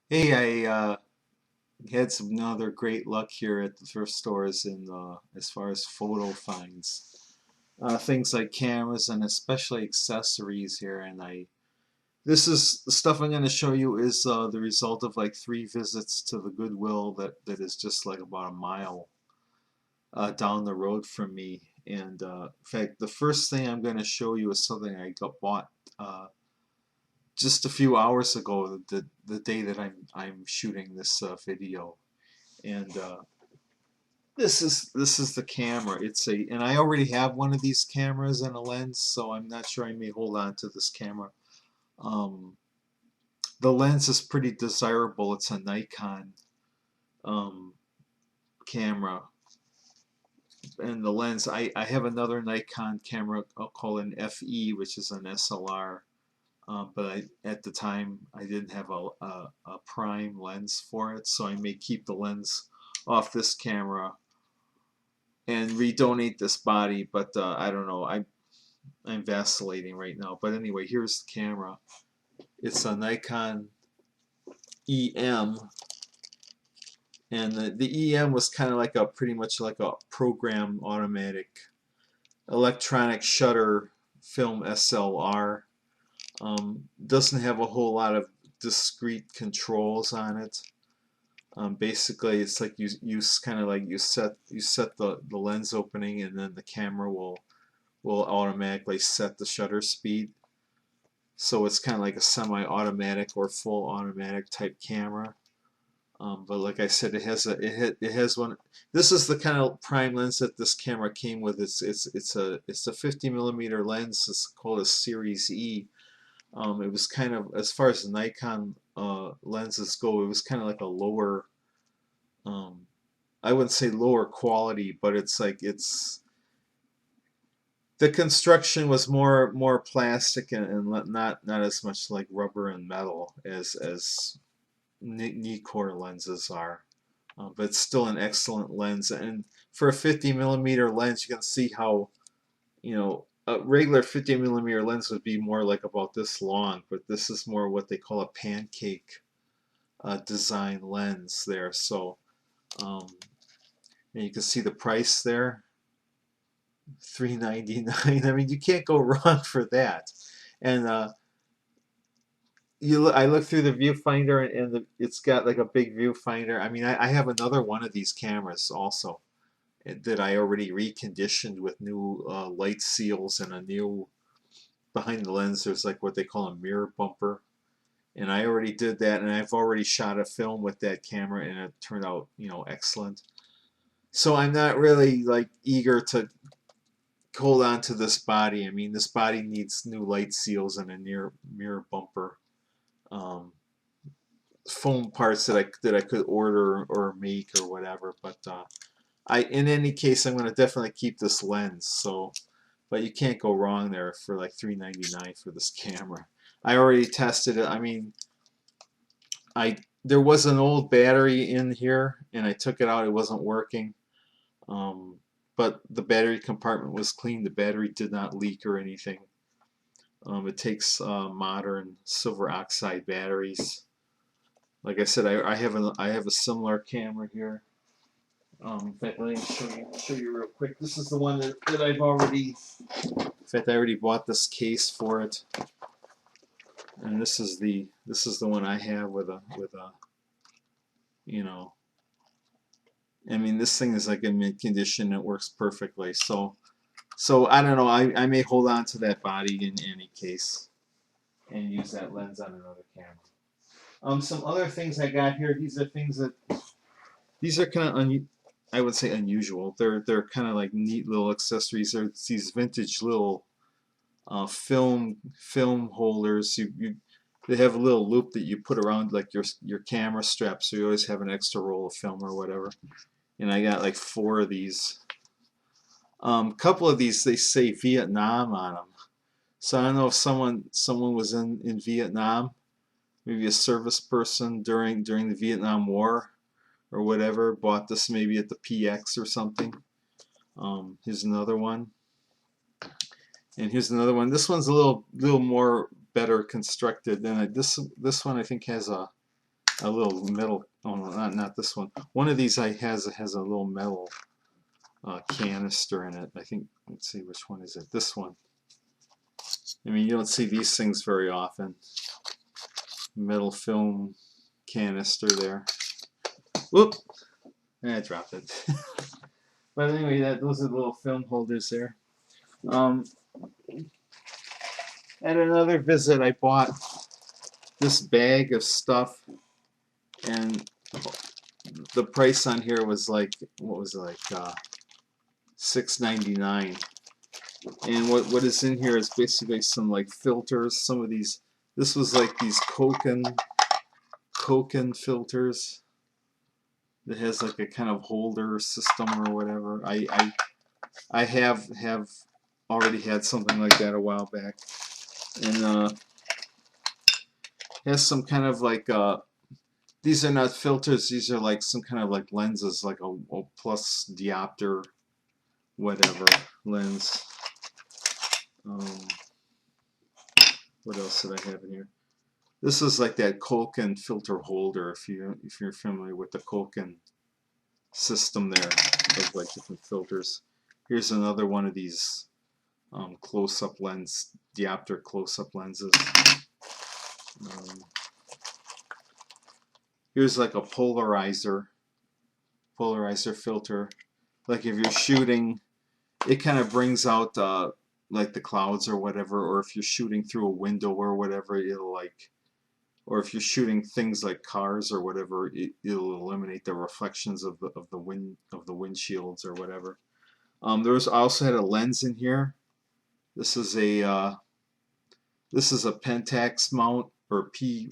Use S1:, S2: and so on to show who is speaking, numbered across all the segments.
S1: Hey, I had some another great luck here at the thrift stores in as far as photo finds. Things like cameras and especially accessories here. And this is the stuff I'm going to show you is the result of like 3 visits to the Goodwill that is just like about a mile down the road from me. And in fact, the first thing I'm going to show you is something I got bought uh, just a few hours ago, the day that I'm shooting this video. And this is the camera. And I already have one of these cameras and a lens, so I'm not sure I may hold on to this camera. Um, the lens is pretty desirable. It's a Nikon um, camera, and the lens. I have another Nikon camera called an FE, which is an SLR. But at the time I didn't have a prime lens for it, so I may keep the lens off this camera and redonate this body, but I don't know. I'm vacillating right now. But anyway, here's the camera. It's a Nikon EM, and the EM was kind of like a pretty much like a program automatic electronic shutter film SLR. Doesn't have a whole lot of discrete controls on it. Basically, it's like you kind of like you set the lens opening, and then the camera will automatically set the shutter speed. So it's kind of like a semi-automatic or full automatic type camera. But like I said, it has one. This is the kind of prime lens that this camera came with. It's a 50 millimeter lens. It's called a Series E. It was kind of, as far as the Nikon lenses go, it was kind of like a lower. Um, I wouldn't say lower quality, but it's like the construction was more plastic and not as much like rubber and metal as Nikkor lenses are. But it's still an excellent lens. And for a 50 millimeter lens, you can see how, a regular 50 millimeter lens would be more like about this long, but this is more what they call a pancake design lens there. So, um, and you can see the price there, $3.99. I mean, you can't go wrong for that. And I look through the viewfinder, and it's got like a big viewfinder. I mean, I have another one of these cameras also that I already reconditioned with new light seals and a new behind the lens. There's like what they call a mirror bumper, and I already did that, and I've already shot a film with that camera, and it turned out excellent. So I'm not really like eager to hold on to this body. I mean, this body needs new light seals and a mirror bumper. Um, Foam parts that I could order or make or whatever. But in any case, I'm going to definitely keep this lens. So, but you can't go wrong there for like $3.99 for this camera. I already tested it. I mean, there was an old battery in here, and I took it out. It wasn't working. Um, but the battery compartment was clean. The battery did not leak or anything. It takes modern silver oxide batteries. Like I said, I have a similar camera here. In fact, let me show you real quick. This is the one that I've already. In fact, I already bought this case for it, and this is the one I have with a you know. I mean, this thing is like in mint condition. It works perfectly. So I don't know. I may hold on to that body in any case and use that lens on another camera. Some other things I got here. These are kind of I would say unusual. They're kind of like neat little accessories. They're these vintage little film holders. They have a little loop that you put around like your camera strap, so you always have an extra roll of film or whatever. And I got like 4 of these. Couple of these they say Vietnam on them. So I don't know if someone was in Vietnam, maybe a service person during the Vietnam War or whatever, bought this maybe at the PX or something. Here's another one, and here's another one. This one's a little more better constructed than this one. I think has a little metal. Oh no, not this one. One of these has a little metal canister in it. I think. Let's see, which one is it? This one. I mean, you don't see these things very often. Metal film canister there. Whoop! I dropped it. But anyway, those are the little film holders there. At another visit, I bought this bag of stuff, and the price on here was like, what was it, like $6.99. And what is in here is basically some like filters. Some of these, this was like these Gossen filters that has like a kind of holder system or whatever. I have already had something like that a while back, and has some kind of like these are not filters. These are like some kind of like lenses, like a plus diopter whatever lens. What else did I have in here? This is like that Gossen filter holder. If you're familiar with the Gossen system there of like different filters. Here's another one of these close-up lens, diopter close-up lenses. Here's like a polarizer filter. Like if you're shooting, it kind of brings out like the clouds or whatever, or if you're shooting through a window or whatever, it'll like, or if you're shooting things like cars or whatever, it'll eliminate the reflections of the windshields or whatever. I also had a lens in here. This is a Pentax mount or K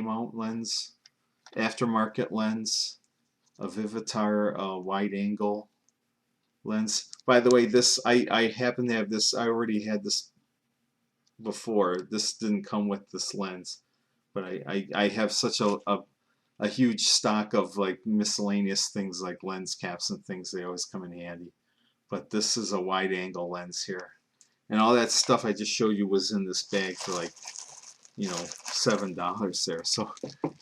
S1: mount lens, aftermarket lens, a Vivitar wide angle lens. By the way, this I happen to have this. I already had this before. This didn't come with this lens, but I have such a huge stock of like miscellaneous things like lens caps and things. They always come in handy. But this is a wide angle lens here, and all that stuff I just showed you was in this bag for like, you know, $7 there. So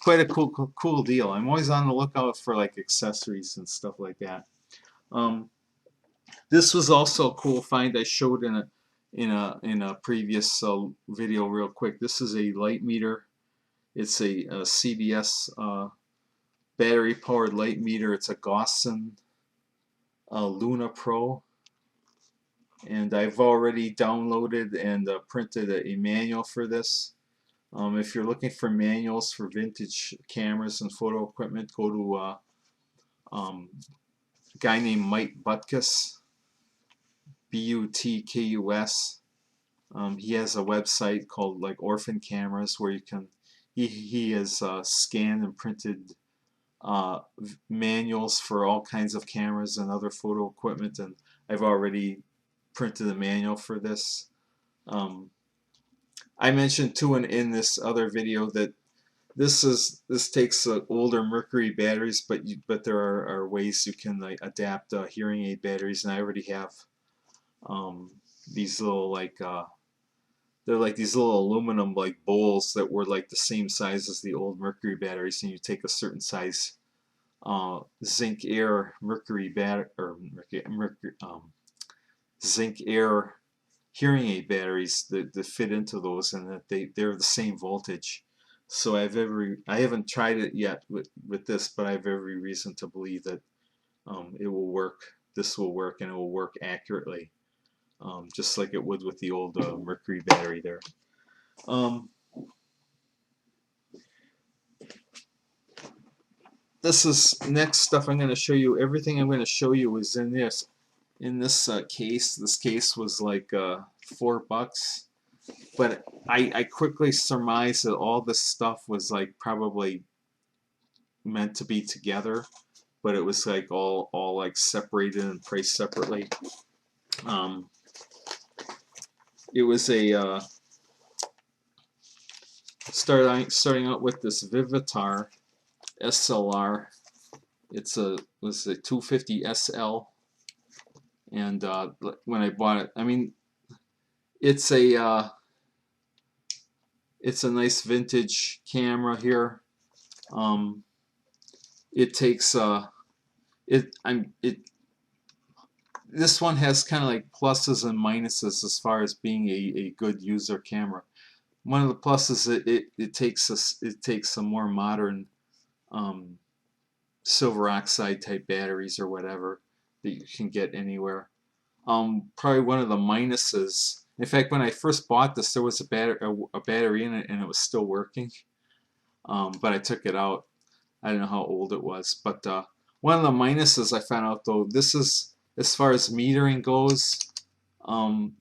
S1: quite a cool deal. I'm always on the lookout for like accessories and stuff like that. This was also a cool find I showed in a previous video real quick. This is a light meter. It's a CBS battery powered light meter. It's a Gossen Luna Pro, and I've already downloaded and printed a manual for this. If you're looking for manuals for vintage cameras and photo equipment, go to a guy named Mike Butkus, Butkus. He has a website called like Orphan Cameras where you can. He has scanned and printed manuals for all kinds of cameras and other photo equipment, and I've already printed a manual for this. I mentioned too in this other video that this takes older mercury batteries, but there are ways you can like adapt hearing aid batteries, and I already have these little like they're like these little aluminum like bowls that were like the same size as the old mercury batteries, and you take a certain size zinc air mercury battery or zinc air hearing aid batteries that fit into those, and that they're the same voltage. So I haven't tried it yet with this, but I have every reason to believe that it will work. This will work, and it will work accurately, just like it would with the old mercury battery there. This is next stuff I'm going to show you. Everything I'm going to show you is in this case. This case was like $4, but I quickly surmised that all this stuff was like probably meant to be together, but it was like all like separated and priced separately. It was a starting out with this Vivitar SLR. Was a 250 SL, and when I bought it, I mean, it's a nice vintage camera here. Um, it takes this one has kind of like pluses and minuses as far as being a good user camera. One of the pluses, it takes some more modern um, silver oxide type batteries or whatever that you can get anywhere. Probably one of the minuses. In fact, when I first bought this, there was a battery in it, and it was still working. But I took it out. I don't know how old it was, but one of the minuses I found out though, this is as far as metering goes.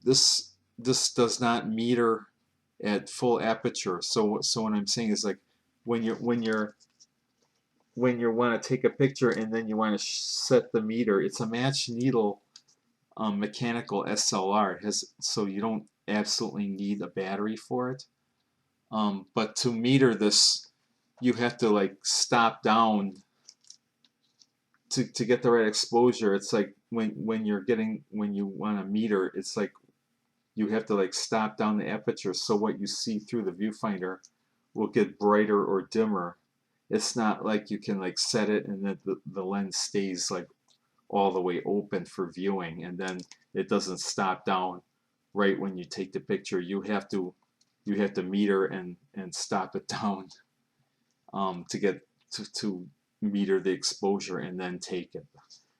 S1: This does not meter at full aperture. So what I'm saying is like when you want to take a picture and then you want to set the meter, it's a match needle mechanical SLR. It has, so you don't absolutely need a battery for it. But to meter this, you have to like stop down to get the right exposure. It's like when you want to meter, it's like you have to like stop down the aperture, so what you see through the viewfinder will get brighter or dimmer. It's not like you can like set it and then the lens stays like all the way open for viewing, and then it doesn't stop down right when you take the picture. You have to meter and stop it down to get to meter the exposure and then take it.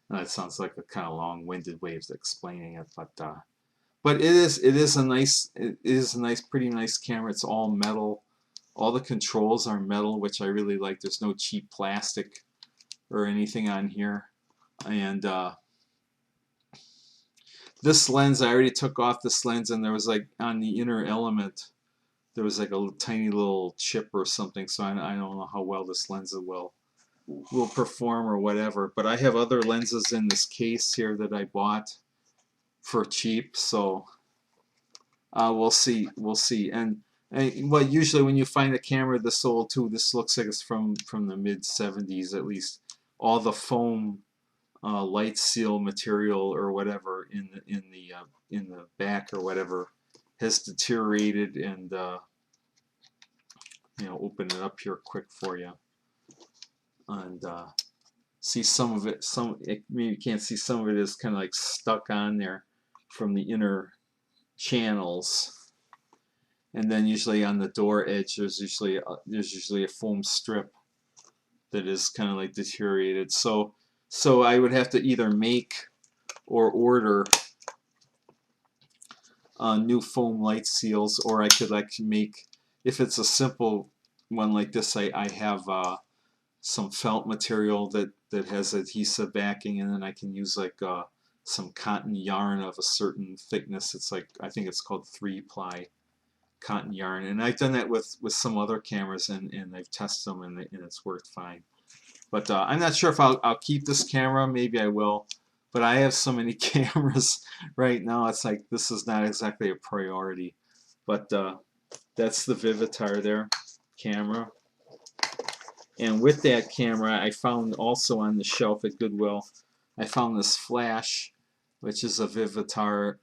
S1: And that sounds like a kind of long-winded way of explaining it, but it is a nice, pretty nice camera. It's all metal. All the controls are metal, which I really like. There's no cheap plastic or anything on here. And this lens, I already took off this lens, and there was like on the inner element, there was like a tiny little chip or something. So I don't know how well this lens will perform or whatever. But I have other lenses in this case here that I bought for cheap. So we'll see. We'll see. And well, usually when you find a camera this old too, this looks like it's from the mid 70s at least. All the foam light seal material or whatever in the back or whatever has deteriorated, and open it up here quick for you and see some of it. Maybe you can't see, some of it is kind of like stuck on there from the inner channels. And then usually on the door edge, there's usually a foam strip that is kind of like deteriorated. So I would have to either make or order new foam light seals, or I could actually make, if it's a simple one like this, I have some felt material that has adhesive backing, and then I can use like some cotton yarn of a certain thickness. It's like, I think it's called 3-ply cotton yarn, and I've done that with some other cameras, and I've tested them, and it's worked fine. But I'm not sure if I'll keep this camera. Maybe I will, but I have so many cameras right now, it's like this is not exactly a priority. But that's the Vivitar there camera. And with that camera, I found also on the shelf at Goodwill, I found this flash, which is a Vivitar,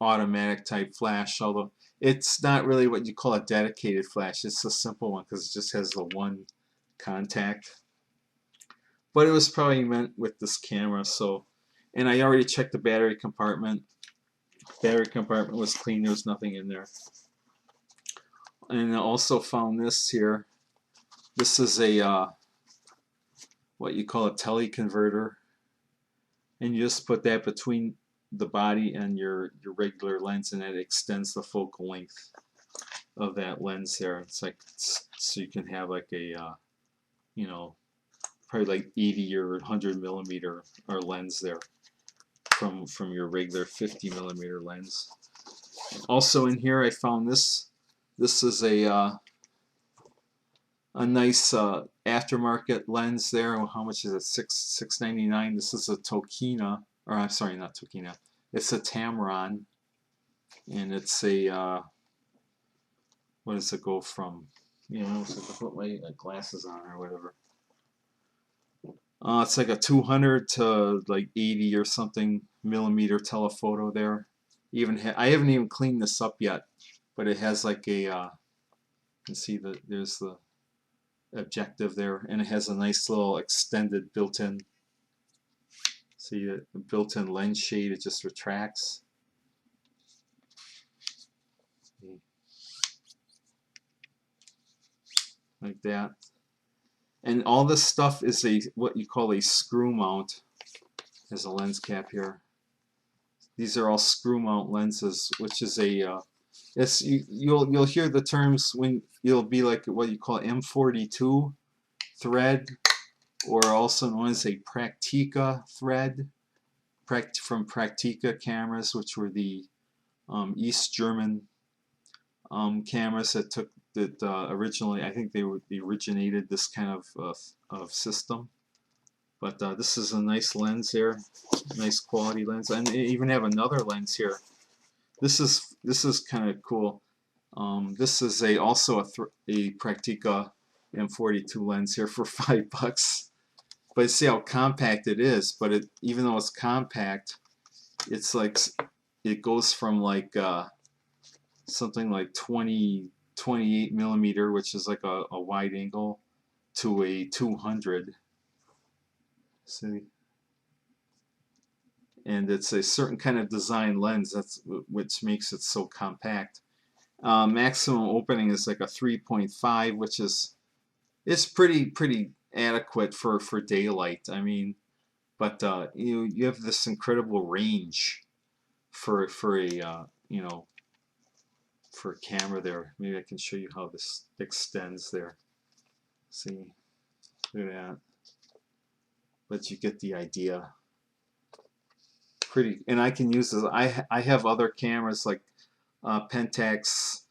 S1: automatic type flash, although it's not really what you call a dedicated flash. It's a simple one because it just has the one contact. But it was probably meant with this camera. So, and I already checked the battery compartment. Battery compartment was clean. There was nothing in there. And I also found this here. This is a what you call a teleconverter, and you just put that between the body and your regular lens, and it extends the focal length of that lens there. It's like, so you can have like a probably like 80 or 100 millimeter or lens there from your regular 50 millimeter lens. Also in here I found this. This is a nice aftermarket lens there. How much is it? $6.99. This is a Tokina, or I'm sorry, not Tokina. It's a Tamron, and it's a what does it go from? So I can put my glasses on or whatever. It's like a 200 to like 80 or something millimeter telephoto there. I haven't even cleaned this up yet, but it has like a you can see that there's the objective there, and it has a nice little extended built-in, see a built-in lens shade. It just retracts like that. And all this stuff is a what you call a screw mount. There's a lens cap here. These are all screw mount lenses, which is a you'll hear the terms when you'll be like what you call M42 thread, or also known as a Praktika thread, from Praktika cameras, which were the East German cameras that took that originally, I think they originated this kind of system. But this is a nice lens here, nice quality lens, and they even have another lens here. This is kind of cool. This is also a Praktika M42 lens here for $5. But see how compact it is. But even though it's compact, it's like it goes from like something like 28 millimeter, which is like a wide angle, to a 200. See, and it's a certain kind of design lens which makes it so compact. Maximum opening is like a 3.5, which is it's pretty adequate for daylight. I mean, but you have this incredible range for a for a camera there. Maybe I can show you how this extends there. See, look at that. But you get the idea. Pretty, and I can use this. I have other cameras like Pentax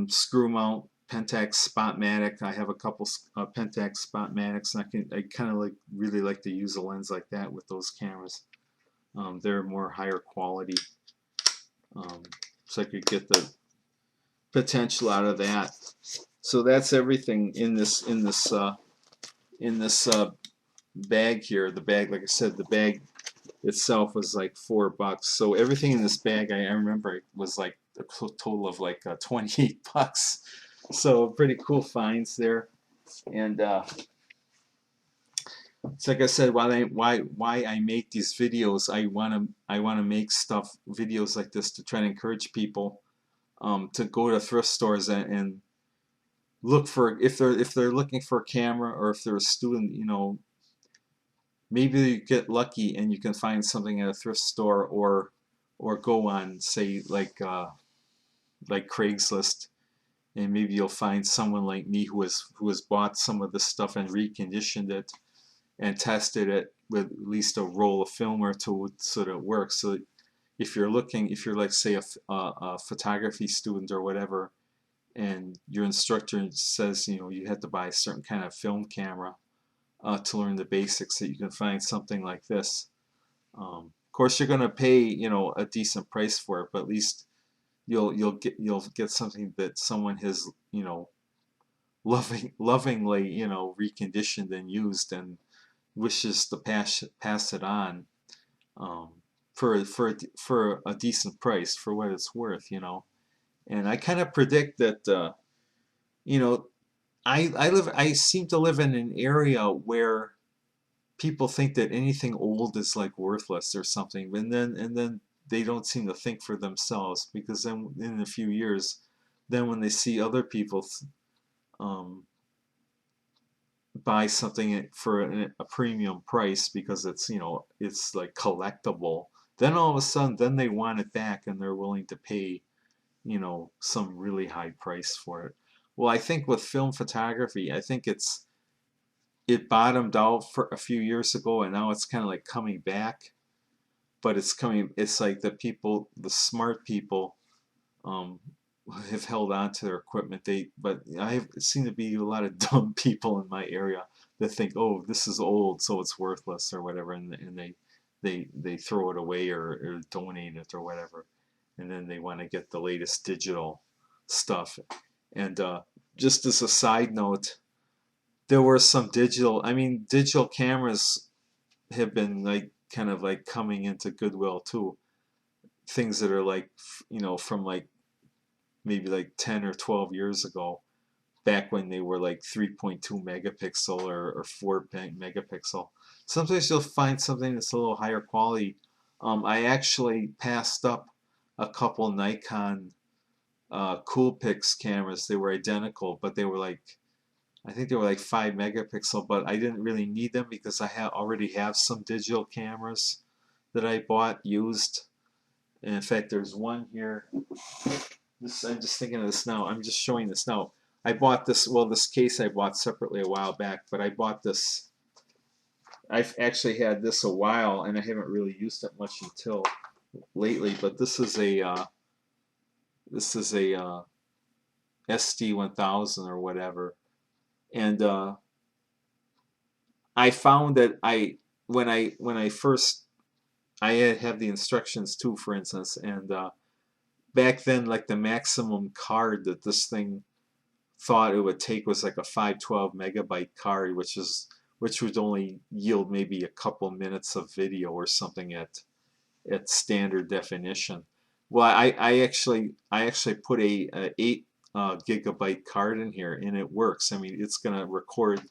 S1: screw mount, Pentax Spotmatic. I have a couple Pentax Spotmatics, and I kind of really like to use a lens like that with those cameras. They're more higher quality, so I could get the potential out of that. So that's everything in this bag here. The bag, like I said, the bag itself was like $4. So everything in this bag, I remember it was like a total of like $28. So pretty cool finds there. And it's like I said, why I make these videos. I wanna make videos like this to try to encourage people to go to thrift stores and look for, if they're looking for a camera, or if they're a student, maybe you get lucky and you can find something at a thrift store, or go on, say, like Craigslist, and maybe you'll find someone like me who has bought some of this stuff and reconditioned it and tested it with at least a roll of film or two so that it works. So if you're like, say, a photography student or whatever, and your instructor says you have to buy a certain kind of film camera to learn the basics, that you can find something like this. Of course, you're going to pay a decent price for it, but at least you'll get something that someone has lovingly reconditioned and used, and wishes to pass it on for a decent price for what it's worth. And I kind of predict that I seem to live in an area where people think that anything old is like worthless or something, and then they don't seem to think for themselves, because then in a few years, then when they see other people buy something for a premium price because it's like collectible, then all of a sudden then they want it back, and they're willing to pay some really high price for it. Well, I think with film photography, I think it bottomed out for a few years ago, and now it's kind of like coming back. But it's like the smart people have held on to their equipment. But I seem to be a lot of dumb people in my area that think, oh, this is old, so it's worthless or whatever, and they throw it away or donate it or whatever, and then they want to get the latest digital stuff. And just as a side note, there were some digital cameras have been like kind of like coming into Goodwill too. Things that are like from like maybe like 10 or 12 years ago. back when they were like 3.2 megapixel or 4 megapixel. Sometimes you'll find something that's a little higher quality. I actually passed up a couple Nikon Coolpix cameras. They were identical, but they were like, I think they were like 5 megapixel, but I didn't really need them because I already have some digital cameras that I bought used. And in fact, there's one here. I'm just thinking of this now. I'm just showing this now. I bought this, well, this case I bought separately a while back, but I bought this. I've actually had this a while, and I haven't really used it much until lately. But this is a SD1000 or whatever, and I found that when I first I have the instructions too, for instance, and back then, like the maximum card that this thing thought it would take was like a 512 megabyte card, which would only yield maybe a couple minutes of video or something at standard definition. Well, I actually put a 8 gigabyte card in here, and it works. I mean, it's going to record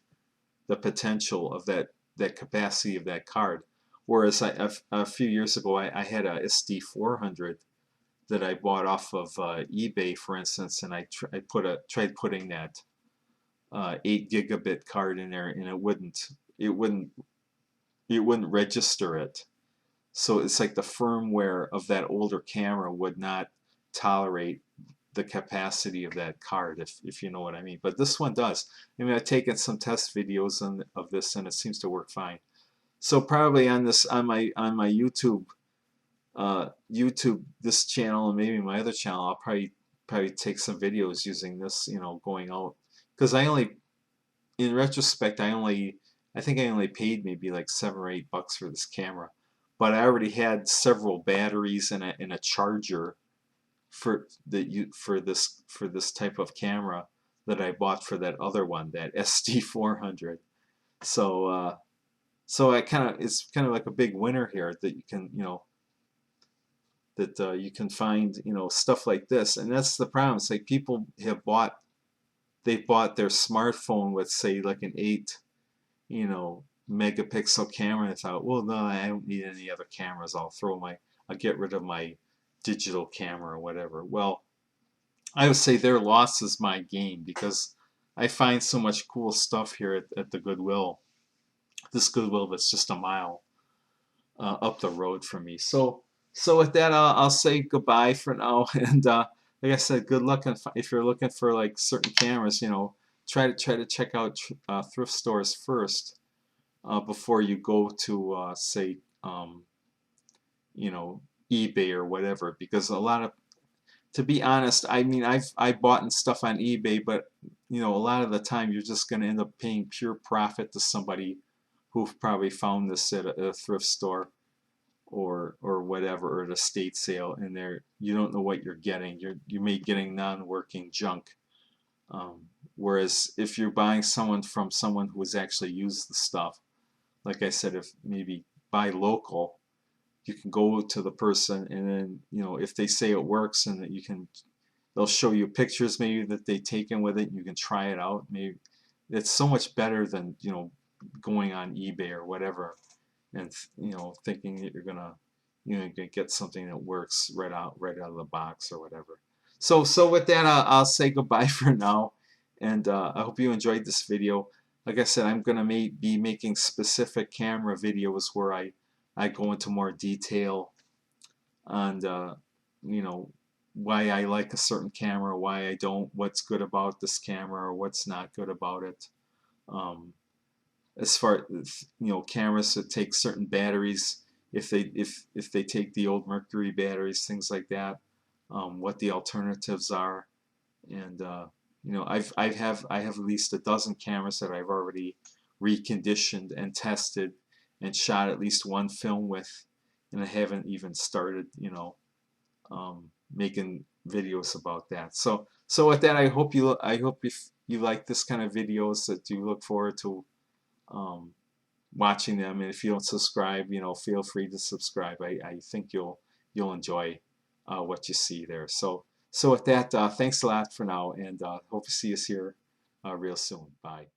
S1: the potential of that capacity of that card. Whereas a few years ago, I had a SD400 that I bought off of eBay, for instance, and I tried putting that 8 gigabit card in there, and it wouldn't register it. So it's like the firmware of that older camera would not tolerate the capacity of that card, if you know what I mean. But this one does. I mean, I've taken some test videos of this, and it seems to work fine. So probably on my YouTube this channel and maybe my other channel, I'll probably take some videos using this, going out, because in retrospect, I think I only paid maybe like $7 or $8 for this camera, but I already had several batteries and a charger for this type of camera that I bought for that other one, that SD400. So it's kind of like a big winner here that you can you can find stuff like this. And that's the problem. It's like people they bought their smartphone with, say, like an 8 megapixel camera, and thought, well, no, I don't need any other cameras. I'll get rid of my digital camera or whatever. Well, I would say their loss is my gain, because I find so much cool stuff here at the Goodwill. This Goodwill that's just a mile up the road from me. So with that, I'll say goodbye for now. And like I said, good luck if you're looking for like certain cameras. Try to check out thrift stores first before you go to say eBay or whatever, because to be honest, I mean, I've bought stuff on eBay, but a lot of the time you're just going to end up paying pure profit to somebody who probably found this at a thrift store or whatever, or at a estate sale, and you don't know what you're getting. You may be getting non-working junk. Whereas if you're buying from someone who has actually used the stuff, like I said, if maybe buy local, you can go to the person, and then if they say it works, and that they'll show you pictures maybe that they've taken with it, and you can try it out. Maybe it's so much better than going on eBay or whatever, and thinking that you're gonna get something that works right out of the box or whatever. So with that, I'll say goodbye for now, and I hope you enjoyed this video. Like I said, I'm gonna be making specific camera videos where I go into more detail on why I like a certain camera, why I don't, what's good about this camera or what's not good about it. As far as cameras that take certain batteries, if they take the old mercury batteries, things like that, what the alternatives are. And I have at least a dozen cameras that I've already reconditioned and tested and shot at least one film with, and I haven't even started making videos about that. So with that, I hope if you like this kind of videos, that you look forward to watching them. And if you don't subscribe, feel free to subscribe. I think you'll enjoy what you see there. So with that, thanks a lot for now, and hope to see us here real soon. Bye.